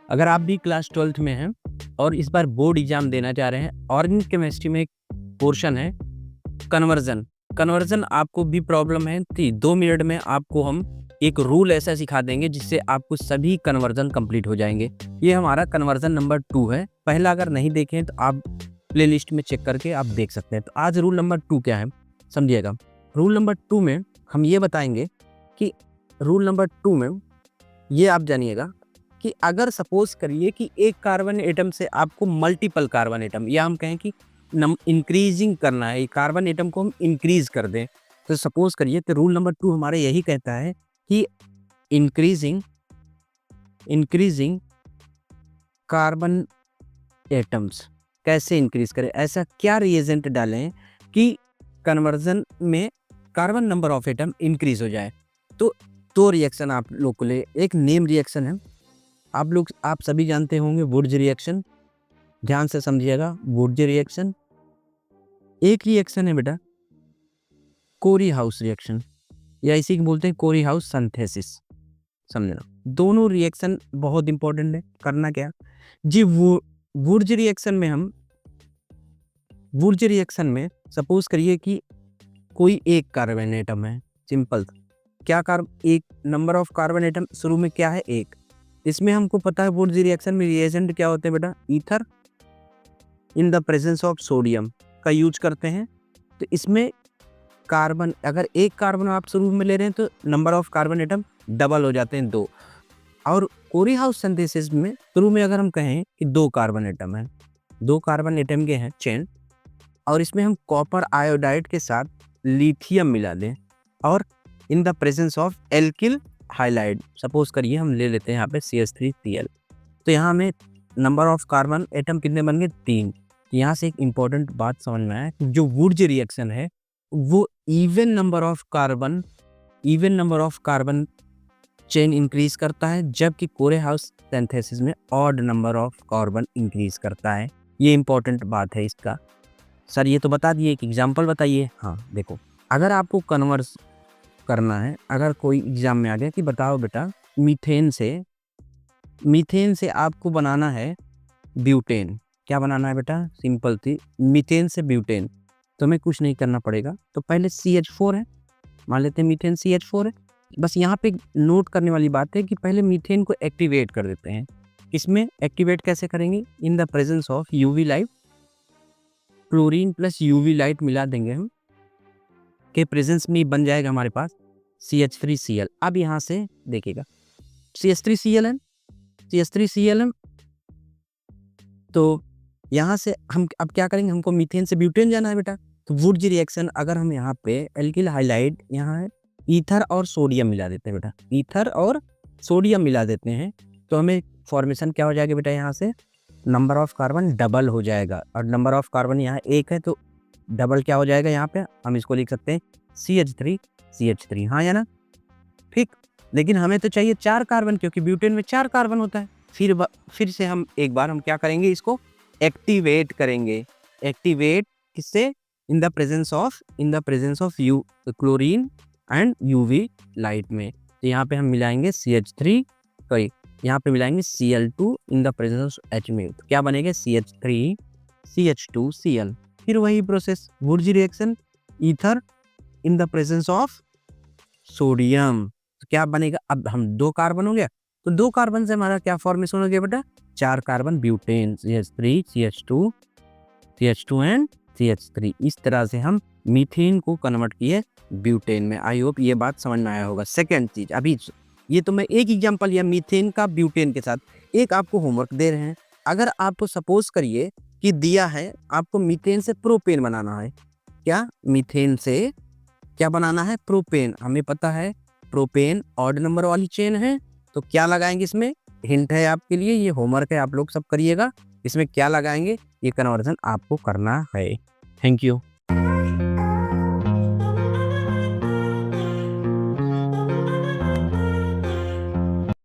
अगर आप भी क्लास 12th में हैं और इस बार बोर्ड एग्जाम देना चाह रहे हैं, ऑर्गेनिक केमिस्ट्री में एक पोर्शन है कन्वर्जन। कन्वर्जन आपको भी प्रॉब्लम है तो 2 मिनट में आपको हम एक रूल ऐसा सिखा देंगे जिससे आपको सभी कन्वर्जन कंप्लीट हो जाएंगे। ये हमारा कन्वर्जन नंबर 2 है। पहला अगर नहीं देखें तो आप प्लेलिस्ट में चेक करके आप देख सकते हैं। तो आज रूल नंबर 2 क्या है समझिएगा। रूल नंबर 2 में हम ये बताएंगे कि रूल नंबर 2 में ये आप जानिएगा कि अगर सपोज करिए कि एक कार्बन एटम से आपको मल्टीपल कार्बन एटम, या हम कहें कि इंक्रीजिंग करना है, कार्बन एटम को हम इंक्रीज कर दें, तो सपोज करिए तो रूल नंबर 2 हमारे यही कहता है कि इंक्रीजिंग कार्बन एटम्स कैसे इंक्रीज करें, ऐसा क्या रिएजेंट डालें कि कन्वर्जन में carbon number of atom increase हो जाए। तो 2 रिएक्शन आप लोग को ले, एक नेम रिएक्शन है, आप सभी जानते होंगे वुड्स रिएक्शन, ध्यान से समझिएगा वुड्स रिएक्शन। एक रिएक्शन है बेटा कोरी हाउस रिएक्शन, या इसी को बोलते हैं कोरी हाउस सिंथेसिस, समझना। दोनों रिएक्शन बहुत इंपॉर्टेंट है। करना क्या जी, वुड्स रिएक्शन में सपोज करिए कि कोई एक कार्बन एटम है, सिंपल क्या एक नंबर ऑफ कार्बन एटम शुरू में क्या है, एक। इसमें हमको पता है वुड्स रिएक्शन में रिएजेंट क्या होते हैं बेटा, ether in the presence of sodium का यूज करते हैं। तो इसमें कार्बन, अगर एक कार्बन आप शुरू में ले रहे हैं तो number of carbon atom double हो जाते हैं 2। और कोरी हाउस सिंथेसिस में शुरू में अगर हम कहें कि 2 कार्बन एटम है, 2 कार्बन एटम के हैं चेन, और इसमें हम कॉपर आयोडाइड के साथ लिथियम मिला दें और in the presence of alkyl halide, suppose करिए हम ले लेते हैं यहाँ पे CH3Cl, तो यहाँ में नंबर ऑफ कार्बन एटम कितने बन गए, 3। यहाँ से एक इंपॉर्टेंट बात समझ में आया, जो वुड्स रिएक्शन है वो even number of carbon chain increase करता है, जबकि कोरे हाउस सिंथेसिस में odd number of carbon increase करता है। ये इंपॉर्टेंट बात है इसका। सर ये तो बता दिए, एक एग्जांपल बताइए। हाँ देखो, अगर आपको कन्वर्स करना है, अगर कोई एग्जाम में आ गया कि बताओ बेटा मीथेन से आपको बनाना है ब्यूटेन, क्या बनाना है बेटा, सिंपल थी, मीथेन से ब्यूटेन, तो हमें कुछ नहीं करना पड़ेगा। तो पहले CH4 है, मान लेते हैं मीथेन CH4 है। बस यहाँ पे नोट करने वाली बात है कि पहले मीथेन को एक्टिवेट कर देते हैं। इसमें एक्टिवेट कैसे करेंगे, in the presence of UV light, chlorine plus UV light मिला देंगे हम के प्रेजेंस में बन जाएगा हमारे पास CH3Cl। अब यहाँ से देखिएगा CH3Cl, तो यहाँ से हम अब क्या करेंगे, हमको मीथेन से ब्यूटेन जाना है बेटा। तो वुड्स रिएक्शन अगर हम यहाँ पे एल्किल हाइलाइड, यहाँ है ईथर और सोडियम मिला देते हैं बेटा, ईथर और सोडियम मिला देते हैं, तो हमें फॉर्मेशन क्या हो जाएगा बेटा, यहाँ से नंबर ऑफ कार्बन डबल हो जाएगा, और नंबर ऑफ कार्बन यहाँ 1 है तो डबल क्या हो जाएगा, यहाँ पे हम इसको लिख सकते हैं CH3, हाँ या ना, ठीक। लेकिन हमें तो चाहिए 4 कार्बन, क्योंकि ब्यूटेन में 4 कार्बन होता है। फिर से हम एक बार हम क्या करेंगे, इसको एक्टिवेट करेंगे। एक्टिवेट किससे, in the presence of chlorine and UV light में। तो यहाँ पे हम मिलाएंगे यहाँ पे मिलाएंगे Cl2 in the presence of H में, तो क्या बनेगा CH3CH2Cl। फिर वही process, Wurtz reaction, ether in the presence of sodium, तो क्या बनेगा, अब हम 2 कार्बन हो गया, तो 2 कार्बन से हमारा क्या फॉर्मेशन हो गया बेटा, 4 carbon butane, CH3 CH2 and CH3। इस तरह से हम मीथेन को कन्वर्ट किए ब्यूटेन में। आई होप ये बात समझ में आया होगा। सेकेंड चीज, अभी ये तो मैं एक एग्जांपल लिया मीथेन का ब्यूटेन के साथ, एक आपको होमवर्क दे रहे हैं। अगर आपको सपोज करिए कि दिया है आपको मीथेन से प्रोपेन बनाना है, क्या मीथेन से क्या बनाना है, प्रोपेन। हमें पता है प्रोपेन ऑड नंबर वाली चेन है, तो क्या लगाएंगे, इसमें हिंट है आपके लिए, ये होमवर्क है, आप लोग सब करिएगा। इसमें क्या लगाएंगे, ये कन्वर्जन आपको करना है। Thank you.